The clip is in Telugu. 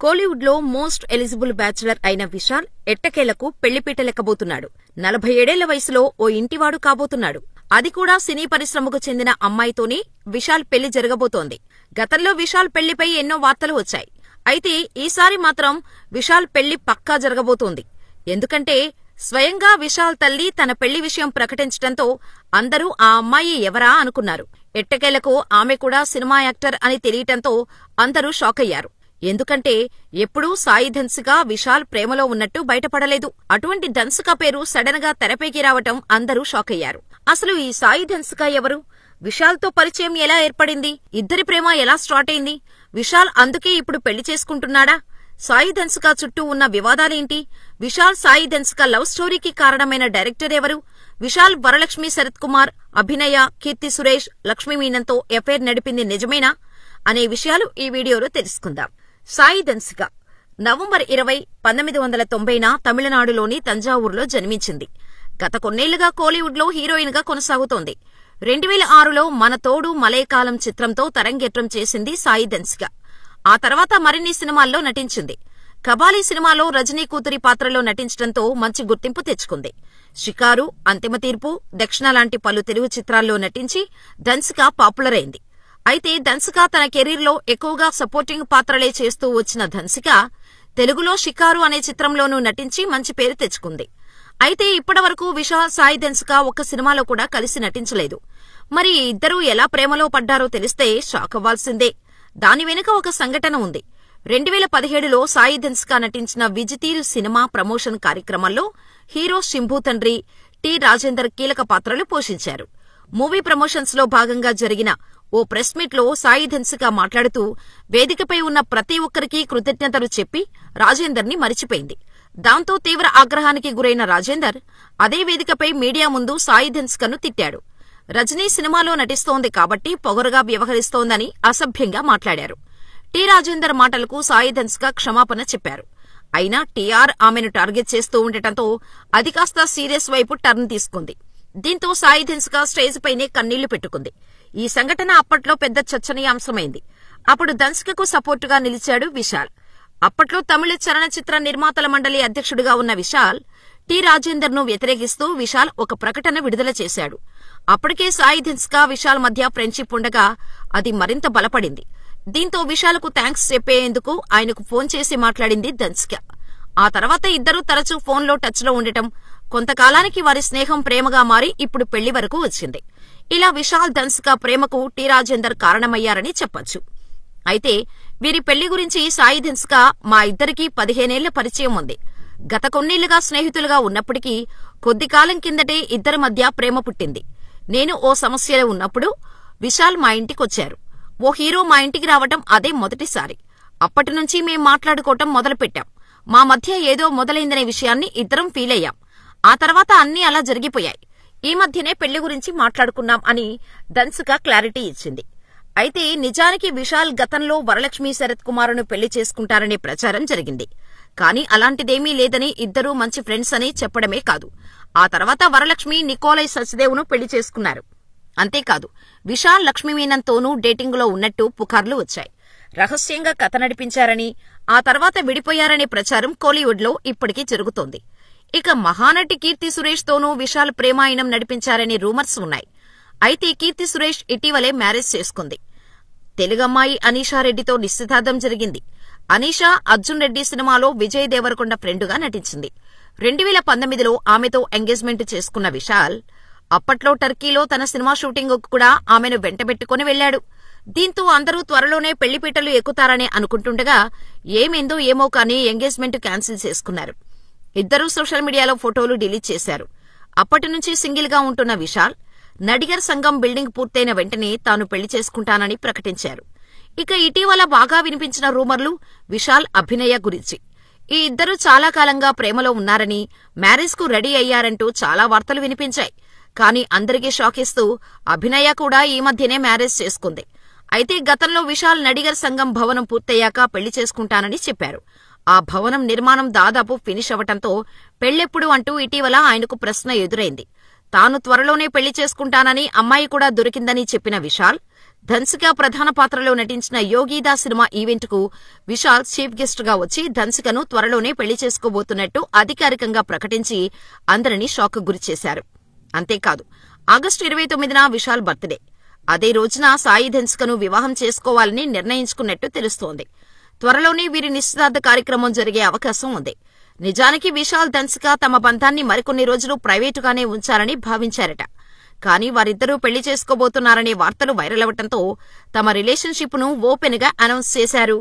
కోలీవుడ్ లో మోస్ట్ ఎలిజిబుల్ బ్యాచులర్ అయిన విశాల్ ఎట్టకేలకు పెళ్లిపీటలెక్కబోతున్నాడు. 47 ఏళ్ల వయసులో ఓ ఇంటివాడు కాబోతున్నాడు. అది కూడా సినీ పరిశ్రమకు చెందిన అమ్మాయితోనే విశాల్ పెళ్లి జరగబోతోంది. గతంలో విశాల్ పెళ్లిపై ఎన్నో వార్తలు వచ్చాయి. అయితే ఈసారి మాత్రం విశాల్ పెళ్లి పక్కా జరగబోతోంది. ఎందుకంటే స్వయంగా విశాల్ తల్లి తన పెళ్లి విషయం ప్రకటించడంతో అందరూ ఆ అమ్మాయి ఎవరా అనుకున్నారు. ఎట్టకేలకు ఆమె కూడా సినిమా యాక్టర్ అని తెలియటంతో అందరూ షాకయ్యారు. ఎందుకంటే ఎప్పుడూ సాయి ధన్సిక విశాల్ ప్రేమలో ఉన్నట్టు బయటపడలేదు. అటువంటి ధన్సిక పేరు సడన్ గా తెరపైకి రావటం అందరూ షాకయ్యారు. అసలు ఈ సాయి ధన్సిక ఎవరు? విశాల్ తో పరిచయం ఎలా ఏర్పడింది? ఇద్దరి ప్రేమ ఎలా స్టార్ట్ అయింది? విశాల్ అందుకే ఇప్పుడు పెళ్లి చేసుకుంటున్నాడా? సాయి ధన్సిక చుట్టూ ఉన్న వివాదాలేంటి? విశాల్ సాయి ధన్సిక లవ్ స్టోరీకి కారణమైన డైరెక్టర్ ఎవరు? విశాల్ వరలక్ష్మి శరత్ కుమార్, అభినయ, కీర్తి సురేష్, లక్ష్మీ మీనన్తో ఎఫైర్ నడిపింది నిజమేనా అనే విషయాలు ఈ వీడియోలో తెలుసుకుందాం. సాయి ధన్సిక నవంబర్ 20, 1990న తమిళనాడులోని తంజావూరులో జన్మించింది. గత కొన్నేళ్లుగా కోలీవుడ్ లో హీరోయిన్ గా కొనసాగుతోంది. 2006లో మన తోడు మలయకాలం చిత్రంతో తరంగేట్రం చేసింది సాయి ధన్సిక. ఆ తర్వాత మరిన్ని సినిమాల్లో నటించింది. కబాలీ సినిమాలో రజనీ కూతురి పాత్రలో నటించడంతో మంచి గుర్తింపు తెచ్చుకుంది. షికారు, అంతిమ తీర్పు, దక్షిణ లాంటి పలు తెలుగు చిత్రాల్లో నటించి ధన్సిక పాపులర్ అయింది. అయితే ధన్సిక తన కెరీర్లో ఎక్కువగా సపోర్టింగ్ పాత్రలే చేస్తూ వచ్చిన ధన్సిక తెలుగులో షికారు అనే చిత్రంలోనూ నటించి మంచి పేరు తెచ్చుకుంది. అయితే ఇప్పటివరకు విశాల్ సాయి ధన్సిక ఒక్క సినిమాలో కూడా కలిసి నటించలేదు. మరి ఇద్దరూ ఎలా ప్రేమలో పడ్డారో తెలిస్తే షాక్ అవ్వాల్సిందే. దాని వెనుక ఒక సంఘటన ఉంది. 2017లో సాయి ధన్సిక నటించిన విజితీరు సినిమా ప్రమోషన్ కార్యక్రమంలో హీరో శంభూ తండ్రి టి. రాజేందర్ కీలక పాత్రలు పోషించారు. మూవీ ప్రమోషన్స్ లో భాగంగా జరిగిన ఓ ప్రెస్ మీట్ లో సాయి ధన్సిక మాట్లాడుతూ వేదికపై ఉన్న ప్రతి ఒక్కరికీ కృతజ్ఞతలు చెప్పి రాజేందర్ ని మరిచిపోయింది. దాంతో తీవ్ర ఆగ్రహానికి గురైన రాజేందర్ అదే వేదికపై మీడియా ముందు సాయి ధన్సికను తిట్టాడు. రజనీ సినిమాలో నటిస్తోంది కాబట్టి పొగరుగా వ్యవహరిస్తోందని అసభ్యంగా మాట్లాడారు. టి. రాజేందర్ మాటలకు సాయి ధన్సిక క్షమాపణ చెప్పారు. అయినా టీఆర్ ఆమెను టార్గెట్ చేస్తూ ఉండటంతో అది కాస్త సీరియస్ వైపు టర్న్ తీసుకుంది. దీంతో సాయి ధన్సిక స్టేజ్ పైనే కన్నీళ్లు పెట్టుకుంది. ఈ సంఘటన అప్పట్లో పెద్ద చర్చనీయాంశమైంది. అప్పుడు ధన్సికకు సపోర్టుగా నిలిచాడు విశాల్. అప్పట్లో తమిళ చలనచిత్ర నిర్మాతల మండలి అధ్యక్షుడిగా ఉన్న విశాల్ టి. రాజేందర్ ను వ్యతిరేకిస్తూ విశాల్ ఒక ప్రకటన విడుదల చేశాడు. అప్పటికే సాయి ధన్సిక విశాల్ మధ్య ఫ్రెండ్షిప్ ఉండగా అది మరింత బలపడింది. దీంతో విశాల్ కు థాంక్స్ చెప్పేందుకు ఆయనకు ఫోన్ చేసి మాట్లాడింది ధన్సిక. ఆ తర్వాత ఇద్దరూ తరచూ ఫోన్లో టచ్ లో ఉండటం, కొంతకాలానికి వారి స్నేహం ప్రేమగా మారి ఇప్పుడు పెళ్లి వరకు వచ్చింది. ఇలా విశాల్ ధన్సిక ప్రేమకు టి. రాజేందర్ కారణమయ్యారని చెప్పొచ్చు. అయితే వీరి పెళ్లి గురించి సాయి ధన్సిక మా ఇద్దరికీ 15 ఏళ్ల పరిచయం ఉంది. గత కొన్నేళ్లుగా స్నేహితులుగా ఉన్నప్పటికీ కొద్ది కాలం కిందటే ఇద్దరి మధ్య ప్రేమ పుట్టింది. నేను ఓ సమస్యలో ఉన్నప్పుడు విశాల్ మా ఇంటికొచ్చారు. ఓ హీరో మా ఇంటికి రావటం అదే మొదటిసారి. అప్పటినుంచి మేం మాట్లాడుకోవటం మొదలుపెట్టాం. మా మధ్య ఏదో మొదలైందనే విషయాన్ని ఇద్దరం ఫీల్ అయ్యాం. ఆ తర్వాత అన్నీ అలా జరిగిపోయాయి. ఈ మధ్యనే పెళ్లి గురించి మాట్లాడుకున్నాం అని ధన్సిక క్లారిటీ ఇచ్చింది. అయితే నిజానికి విశాల్ గతంలో వరలక్ష్మి శరత్ కుమార్ను పెళ్లి చేసుకుంటారనే ప్రచారం జరిగింది. కానీ అలాంటిదేమీ లేదని, ఇద్దరూ మంచి ఫ్రెండ్స్ అని చెప్పడమే కాదు, ఆ తర్వాత వరలక్ష్మి నికోలై సచ్దేవ్ను పెళ్లి చేసుకున్నారు. అంతేకాదు విశాల్ లక్ష్మీ మీనన్తోనూ డేటింగ్ లో ఉన్నట్టు పుకార్లు వచ్చాయి. రహస్యంగా కథ నడిపించారని, ఆ తర్వాత విడిపోయారనే ప్రచారం కోలీవుడ్ లో ఇప్పటికీ జరుగుతోంది. ఇక మహానటి కీర్తి సురేష్ తోనూ విశాల్ ప్రేమాయణం నడిపించారనే రూమర్స్ ఉన్నాయి. అయితే కీర్తి సురేష్ ఇటీవలే మ్యారేజ్ చేసుకుంది. తెలుగమ్మాయి అనీషా రెడ్డితో నిశ్చితార్థం జరిగింది. అనీషా అర్జున్ రెడ్డి సినిమాలో విజయ్ దేవరకొండ ఫ్రెండుగా నటించింది. 2019లో ఆమెతో ఎంగేజ్మెంట్ చేసుకున్న విశాల్ అప్పట్లో టర్కీలో తన సినిమా షూటింగ్ కూడా ఆమెను వెంటబెట్టుకుని వెళ్లాడు. దీంతో అందరూ త్వరలోనే పెళ్లిపీటలు ఎక్కుతారని అనుకుంటుండగా ఏమైందో ఏమో కానీ ఎంగేజ్మెంట్ క్యాన్సిల్ చేసుకున్నారు. ఇద్దరూ సోషల్ మీడియాలో ఫోటోలు డిలీట్ చేశారు. అప్పటి నుంచి సింగిల్ గా ఉంటున్న విశాల్ నడిగర్ సంఘం బిల్డింగ్ పూర్తయిన వెంటనే తాను పెళ్లి చేసుకుంటానని ప్రకటించారు. ఇక ఇటీవల బాగా వినిపించిన రూమర్లు విశాల్, అభినయ గురించి. ఈ ఇద్దరూ చాలా కాలంగా ప్రేమలో ఉన్నారని, మ్యారేజ్ కు రెడీ అయ్యారంటూ చాలా వార్తలు వినిపించాయి. కానీ అందరికీ షాక్ ఇస్తూ అభినయ కూడా ఈ మధ్యనే మ్యారేజ్ చేసుకుంది. అయితే గతంలో విశాల్ నడిగర్ సంఘం భవనం పూర్తయ్యాక పెళ్లి చేసుకుంటానని చెప్పారు. ఆ భవనం నిర్మాణం దాదాపు ఫినిష్ అవటంతో పెళ్లెప్పుడు అంటూ ఇటీవల ఆయనకు ప్రశ్న ఎదురైంది. తాను త్వరలోనే పెళ్లి చేసుకుంటానని, అమ్మాయి కూడా దొరికిందని చెప్పిన విశాల్ ధన్సిక ప్రధాన పాత్రలో నటించిన యోగిదా సినిమా ఈవెంట్ కు విశాల్ చీఫ్ గెస్ట్ గా వచ్చి ధన్సికను త్వరలోనే పెళ్లి చేసుకోబోతున్నట్టు అధికారికంగా ప్రకటించి అందరినీ షాక్ గురిచేశారు. అంతేకాదు, ఆగస్టు 29న విశాల్ బర్త్డే. అదే రోజున సాయి ధన్సికను వివాహం చేసుకోవాలని నిర్ణయించుకున్నట్టు తెలుస్తోంది. త్వరలోనే వీరి నిశ్చితార్థ కార్యక్రమం జరిగే అవకాశం ఉంది. నిజానికి విశాల్ ధన్సిక తమ బంధాన్ని మరికొన్ని రోజులు ప్రైవేటుగానే ఉంచాలని భావించారట. కానీ వారిద్దరూ పెళ్లి చేసుకోబోతున్నారనే వార్తలు వైరల్ అవడంతో తమ రిలేషన్షిప్ ను ఓపెన్ గా అనౌన్స్ చేశారు.